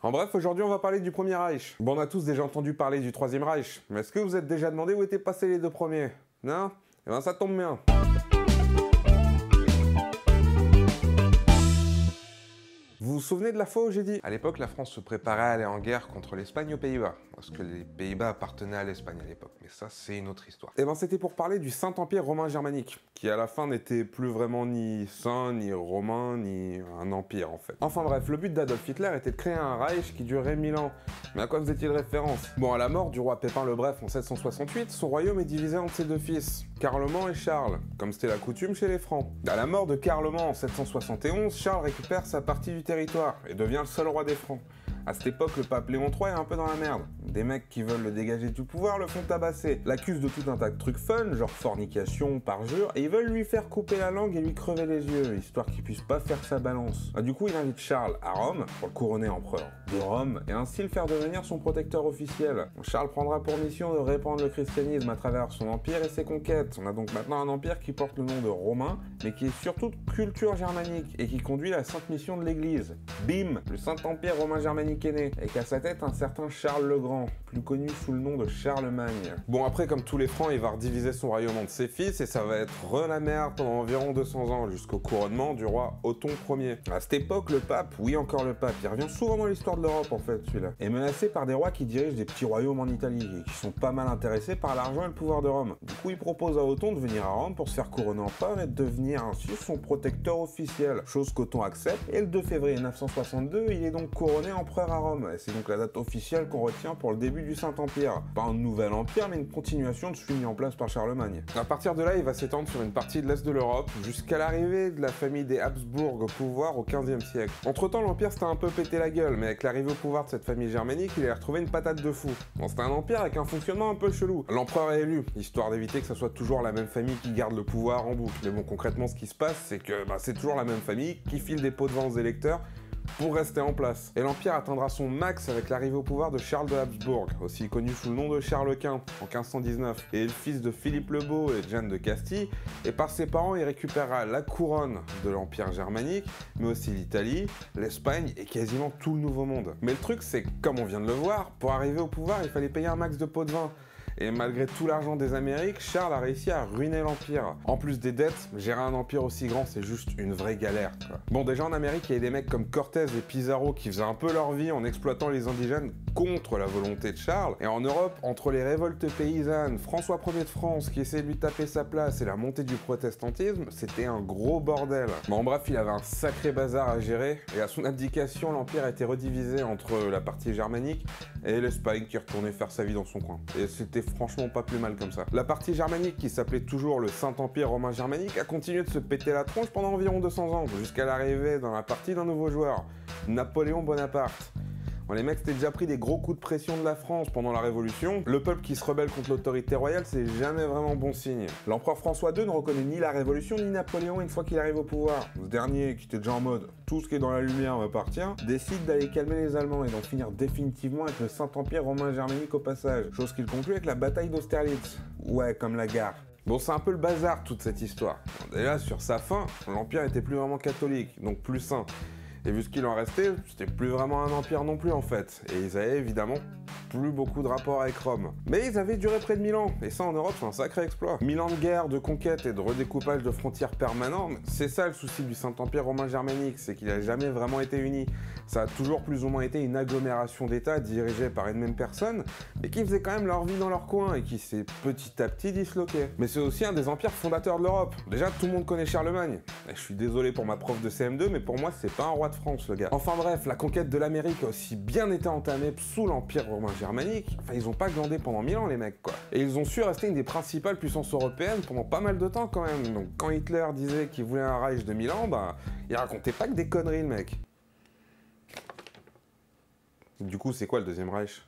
En bref, aujourd'hui on va parler du Premier Reich. Bon, on a tous déjà entendu parler du Troisième Reich, mais est-ce que vous êtes déjà demandé où étaient passés les deux premiers? Non? Eh ben ça tombe bien. Vous vous souvenez de la fois où j'ai dit? À l'époque, la France se préparait à aller en guerre contre l'Espagne aux Pays-Bas, parce que les Pays-Bas appartenaient à l'Espagne à l'époque, mais ça c'est une autre histoire. Et ben c'était pour parler du Saint-Empire romain germanique, qui à la fin n'était plus vraiment ni saint, ni romain, ni un empire en fait. Enfin bref, le but d'Adolf Hitler était de créer un Reich qui durerait 1000 ans. Mais à quoi faisait-il référence? Bon, à la mort du roi Pépin le Bref en 768, son royaume est divisé entre ses deux fils, Carloman et Charles, comme c'était la coutume chez les Francs. À la mort de Carloman en 771, Charles récupère sa partie du territoire et devient le seul roi des Francs. À cette époque, le pape Léon III est un peu dans la merde. Des mecs qui veulent le dégager du pouvoir le font tabasser, l'accusent de tout un tas de trucs fun, genre fornication, parjure, et ils veulent lui faire couper la langue et lui crever les yeux, histoire qu'il puisse pas faire sa balance. Du coup, il invite Charles à Rome pour le couronner empereur de Rome et ainsi le faire devenir son protecteur officiel. Charles prendra pour mission de répandre le christianisme à travers son empire et ses conquêtes. On a donc maintenant un empire qui porte le nom de romain, mais qui est surtout de culture germanique et qui conduit la sainte mission de l'église. Bim, le Saint-Empire romain germanique est né, et qu'à sa tête un certain Charles le Grand, plus connu sous le nom de Charlemagne. Bon, après, comme tous les Francs, il va rediviser son royaume entre ses fils et ça va être la merde pendant environ 200 ans, jusqu'au couronnement du roi Othon Ier. À cette époque, le pape, oui encore le pape, il revient souvent dans l'histoire de l'Europe en fait, celui-là, est menacé par des rois qui dirigent des petits royaumes en Italie et qui sont pas mal intéressés par l'argent et le pouvoir de Rome. Du coup, il propose à Othon de venir à Rome pour se faire couronner empereur et de devenir ainsi son protecteur officiel, chose qu'Othon accepte, et le 2 février 962, il est donc couronné empereur à Rome. Et c'est donc la date officielle qu'on retient pour le début du Saint-Empire. Pas un nouvel empire, mais une continuation de celui mis en place par Charlemagne. À partir de là, il va s'étendre sur une partie de l'Est de l'Europe, jusqu'à l'arrivée de la famille des Habsbourg au pouvoir au XVe siècle. Entre-temps, l'empire s'était un peu pété la gueule, mais avec l'arrivée au pouvoir de cette famille germanique, il a retrouvé une patate de fou. Bon, c'était un empire avec un fonctionnement un peu chelou. L'empereur est élu, histoire d'éviter que ce soit toujours la même famille qui garde le pouvoir en boucle. Mais bon, concrètement, ce qui se passe, c'est que c'est toujours la même famille qui file des pots de vin aux électeurs pour rester en place. Et l'Empire atteindra son max avec l'arrivée au pouvoir de Charles de Habsbourg, aussi connu sous le nom de Charles Quint, en 1519, et le fils de Philippe le Beau et de Jeanne de Castille, et par ses parents il récupérera la couronne de l'Empire germanique, mais aussi l'Italie, l'Espagne et quasiment tout le Nouveau Monde. Mais le truc c'est que, comme on vient de le voir, pour arriver au pouvoir il fallait payer un max de pots de vin. Et malgré tout l'argent des Amériques, Charles a réussi à ruiner l'Empire. En plus des dettes, gérer un empire aussi grand, c'est juste une vraie galère, quoi. Bon, déjà en Amérique, il y avait des mecs comme Cortés et Pizarro qui faisaient un peu leur vie en exploitant les indigènes contre la volonté de Charles. Et en Europe, entre les révoltes paysannes, François Ier de France qui essayait de lui taper sa place et la montée du protestantisme, c'était un gros bordel. Bon, en bref, il avait un sacré bazar à gérer, et à son abdication, l'Empire a été redivisé entre la partie germanique et l'Espagne qui retournait faire sa vie dans son coin. Et c'était franchement pas plus mal comme ça. La partie germanique, qui s'appelait toujours le Saint-Empire romain germanique, a continué de se péter la tronche pendant environ 200 ans, jusqu'à l'arrivée dans la partie d'un nouveau joueur, Napoléon Bonaparte. Bon, les mecs s'étaient déjà pris des gros coups de pression de la France pendant la Révolution. Le peuple qui se rebelle contre l'autorité royale, c'est jamais vraiment bon signe. L'empereur François II ne reconnaît ni la Révolution ni Napoléon une fois qu'il arrive au pouvoir. Ce dernier, qui était déjà en mode « tout ce qui est dans la lumière m'appartient », décide d'aller calmer les Allemands et d'en finir définitivement avec le Saint-Empire romain germanique au passage. Chose qu'il conclut avec la bataille d'Austerlitz. Ouais, comme la gare. Bon, c'est un peu le bazar toute cette histoire. Déjà, sur sa fin, l'Empire était plus vraiment catholique, donc plus saint. Et vu ce qu'il en restait, c'était plus vraiment un empire non plus en fait. Et ils avaient évidemment plus beaucoup de rapport avec Rome. Mais ils avaient duré près de 1000 ans, et ça en Europe c'est un sacré exploit. 1000 ans de guerre, de conquête et de redécoupage de frontières permanents, c'est ça le souci du Saint-Empire romain germanique, c'est qu'il a jamais vraiment été uni. Ça a toujours plus ou moins été une agglomération d'États dirigée par une même personne, mais qui faisaient quand même leur vie dans leur coin et qui s'est petit à petit disloqué. Mais c'est aussi un des empires fondateurs de l'Europe. Déjà tout le monde connaît Charlemagne. Et je suis désolé pour ma prof de CM2, mais pour moi c'est pas un roi de France le gars. Enfin bref, la conquête de l'Amérique a aussi bien été entamée sous l'Empire romain germanique. Enfin ils ont pas glandé pendant 1000 ans les mecs quoi. Et ils ont su rester une des principales puissances européennes pendant pas mal de temps quand même. Donc quand Hitler disait qu'il voulait un Reich de 1000 ans, il racontait pas que des conneries le mec. Du coup c'est quoi le deuxième Reich ?